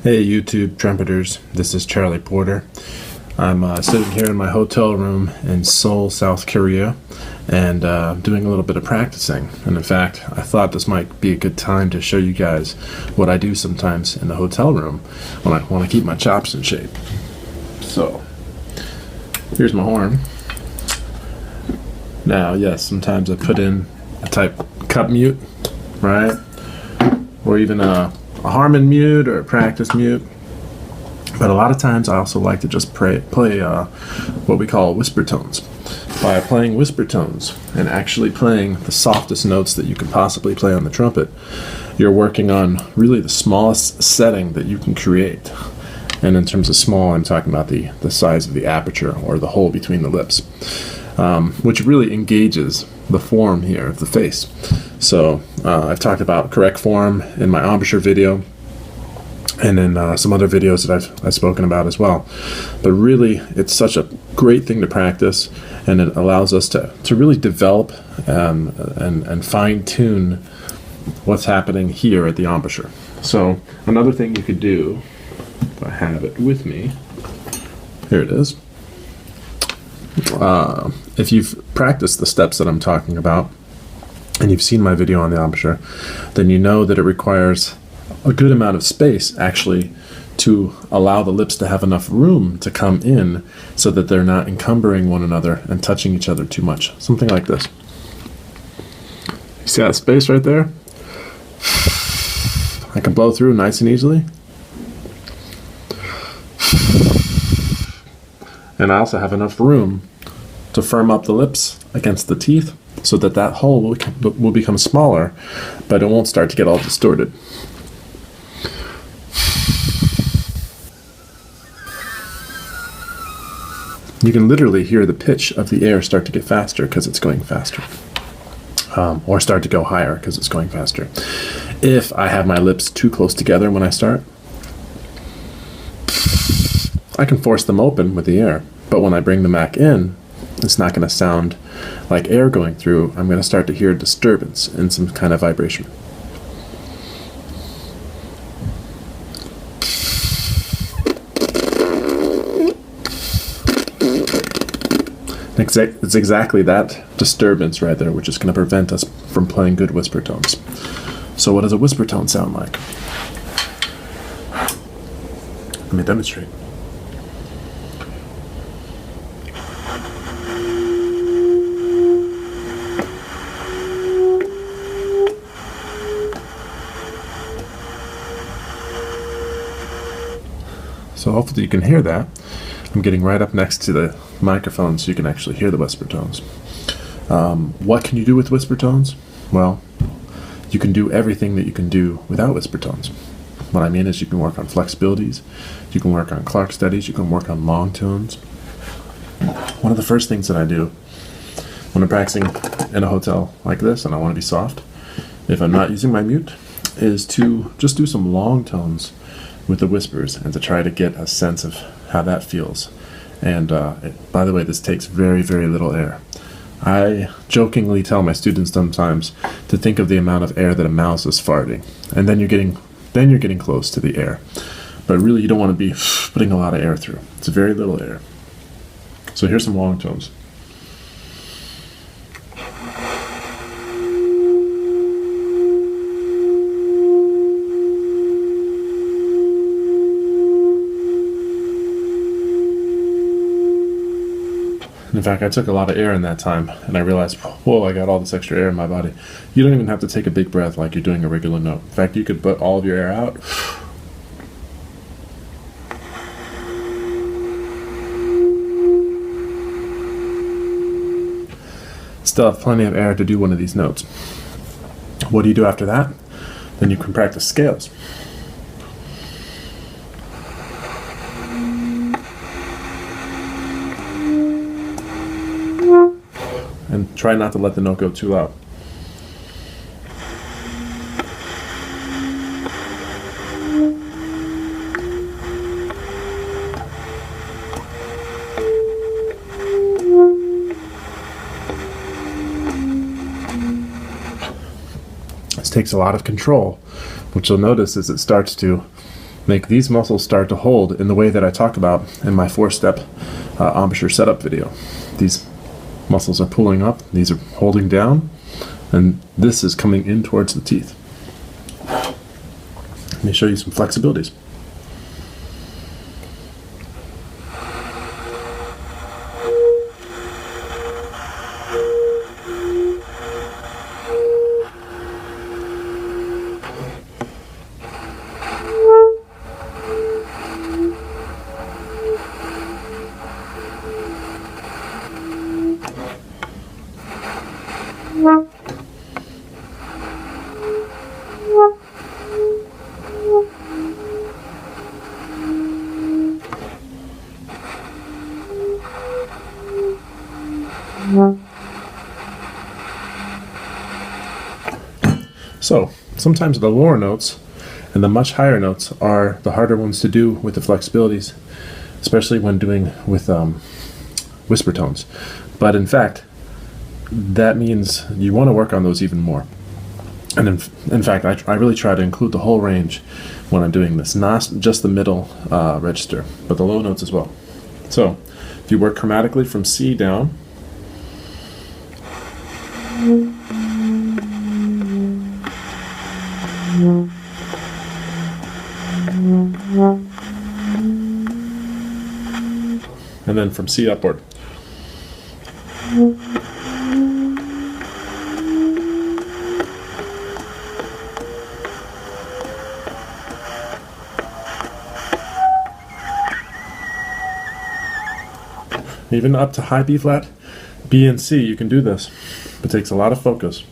Hey YouTube trumpeters, this is Charlie Porter. I'm sitting here in my hotel room in Seoul, South Korea, and doing a little bit of practicing. And in fact, I thought this might be a good time to show you guys what I do sometimes in the hotel room when I want to keep my chops in shape. So, here's my horn. Now, yes, sometimes I put in a type cup mute, right? Or even a Harmon mute or a practice mute. But a lot of times I also like to just play what we call whisper tones. By playing whisper tones and actually playing the softest notes that you can possibly play on the trumpet, you're working on really the smallest setting that you can create. And in terms of small, I'm talking about the size of the aperture or the hole between the lips, which really engages the form here of the face. So I've talked about correct form in my embouchure video and in some other videos that I've spoken about as well. But really, it's such a great thing to practice, and it allows us to really develop and fine-tune what's happening here at the embouchure. So another thing you could do, if I have it with me, here it is. If you've practiced the steps that I'm talking about, and you've seen my video on the embouchure, then you know that it requires a good amount of space actually to allow the lips to have enough room to come in so that they're not encumbering one another and touching each other too much. Something like this. You see that space right there? I can blow through nice and easily. And I also have enough room to firm up the lips against the teeth so that that hole will become smaller, but it won't start to get all distorted. You can literally hear the pitch of the air start to get faster because it's going faster, or start to go higher because it's going faster. If I have my lips too close together when I start, I can force them open with the air, but when I bring them back in, it's not going to sound like air going through. I'm going to start to hear a disturbance and some kind of vibration. It's exactly that disturbance right there which is going to prevent us from playing good whisper tones. So what does a whisper tone sound like? Let me demonstrate. So hopefully you can hear that. I'm getting right up next to the microphone so you can actually hear the whisper tones. What can you do with whisper tones? Well, you can do everything that you can do without whisper tones. What I mean is you can work on flexibilities, you can work on Clark studies, you can work on long tones. One of the first things that I do when I'm practicing in a hotel like this and I want to be soft, if I'm not using my mute, is to just do some long tones with the whispers and to try to get a sense of how that feels. And by the way, this takes very, very little air. I jokingly tell my students sometimes to think of the amount of air that a mouse is farting, and then you're getting close to the air. But really, you don't want to be putting a lot of air through. It's very little air. So here's some long tones. In fact, I took a lot of air in that time, and I realized, whoa, I got all this extra air in my body. You don't even have to take a big breath like you're doing a regular note. In fact, you could put all of your air out. Still have plenty of air to do one of these notes. What do you do after that? Then you can practice scales. And try not to let the note go too loud. This takes a lot of control. What you'll notice is it starts to make these muscles start to hold in the way that I talk about in my 4-step embouchure setup video. These muscles are pulling up, these are holding down, and this is coming in towards the teeth. Let me show you some flexibilities. So sometimes the lower notes and the much higher notes are the harder ones to do with the flexibilities, especially when doing with whisper tones. But in fact, that means you want to work on those even more. And in fact, I really try to include the whole range when I'm doing this, not just the middle register, but the low notes as well. So if you work chromatically from C down, and then from C upward. Even up to high B flat, B and C, you can do this. It takes a lot of focus.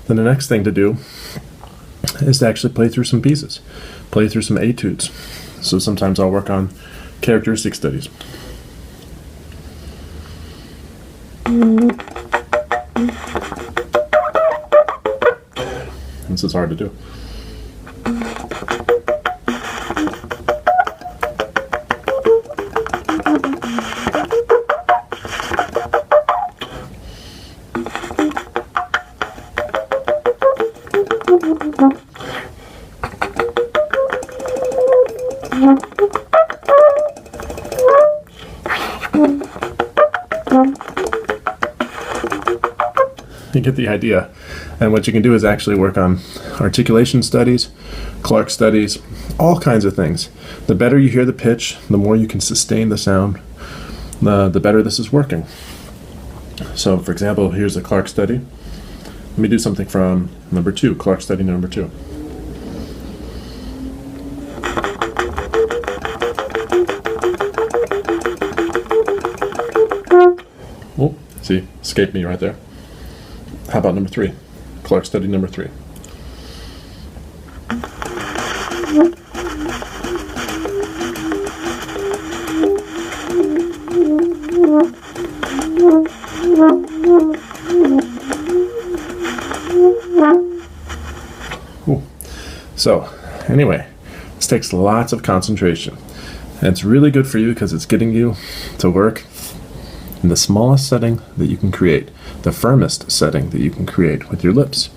Then the next thing to do is to actually play through some pieces, play through some etudes. So sometimes I'll work on characteristic studies. This is hard to do. You get the idea. And what you can do is actually work on articulation studies, Clark studies, all kinds of things. The better you hear the pitch, the more you can sustain the sound, the better this is working. So for example, here's a Clark study. Let me do something from number 2, Clark study number 2. Oh, see, escaped me right there. How about number 3? Clark study number 3. Ooh. So, anyway, this takes lots of concentration. And it's really good for you because it's getting you to work in the smallest setting that you can create, the firmest setting that you can create with your lips.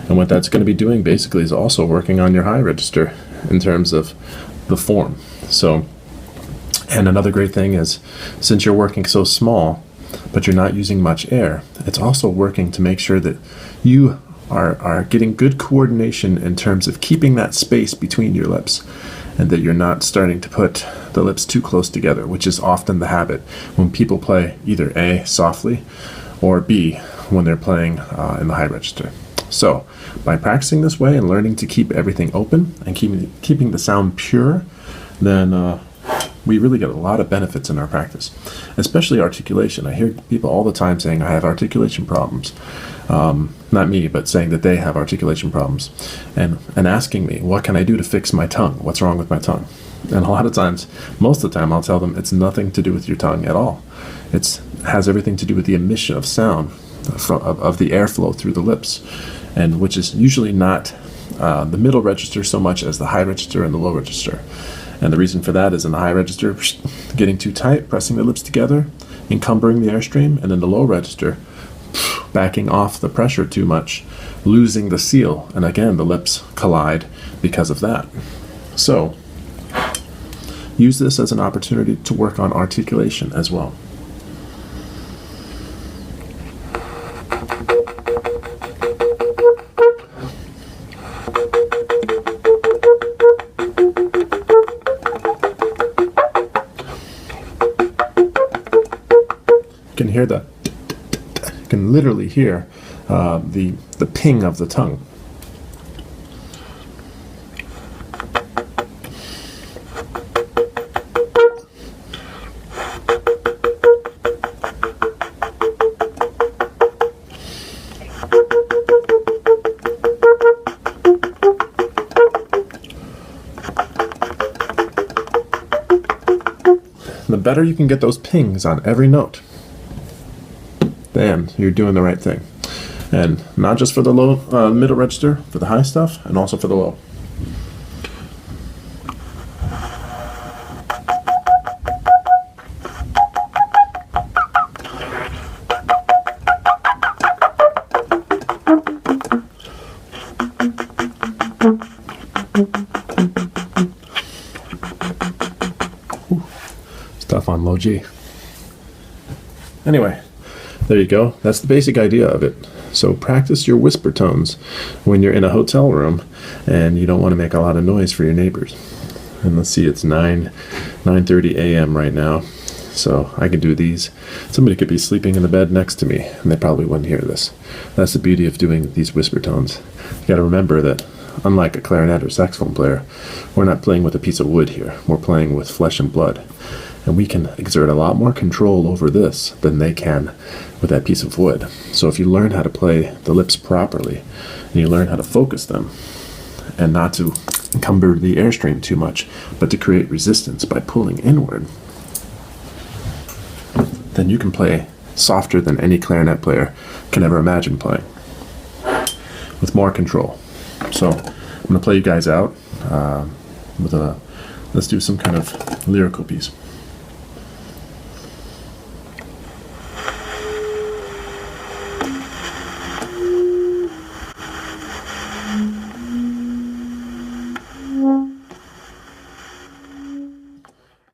And what that's going to be doing basically is also working on your high register in terms of the form. So, and another great thing is, since you're working so small, but you're not using much air, it's also working to make sure that you are getting good coordination in terms of keeping that space between your lips, and that you're not starting to put the lips too close together, which is often the habit when people play either A, softly, or B, when they're playing in the high register. So, by practicing this way and learning to keep everything open and keeping the sound pure, then we really get a lot of benefits in our practice, especially articulation. I hear people all the time saying, I have articulation problems. Not me, but saying that they have articulation problems, and asking me, what can I do to fix my tongue? What's wrong with my tongue? And a lot of times, most of the time, I'll tell them it's nothing to do with your tongue at all. It has everything to do with the emission of sound, of the airflow through the lips, and which is usually not the middle register so much as the high register and the low register. And the reason for that is in the high register, getting too tight, pressing the lips together, encumbering the airstream, and in the low register, backing off the pressure too much, losing the seal, and again, the lips collide because of that. So, use this as an opportunity to work on articulation as well. You can hear the, you can literally hear the ping of the tongue. The better you can get those pings on every note, then you're doing the right thing. And not just for the low, middle register, for the high stuff, and also for the low. Stuff on low G. Anyway, there you go. That's the basic idea of it. So practice your whisper tones when you're in a hotel room and you don't want to make a lot of noise for your neighbors. And let's see, it's 9:30 a.m. right now, so I can do these. Somebody could be sleeping in the bed next to me and they probably wouldn't hear this. That's the beauty of doing these whisper tones. You got to remember that unlike a clarinet or saxophone player, we're not playing with a piece of wood here. We're playing with flesh and blood. And we can exert a lot more control over this than they can with that piece of wood. So if you learn how to play the lips properly, and you learn how to focus them, and not to encumber the airstream too much, but to create resistance by pulling inward, then you can play softer than any clarinet player can ever imagine playing, with more control. So I'm going to play you guys out with let's do some kind of lyrical piece.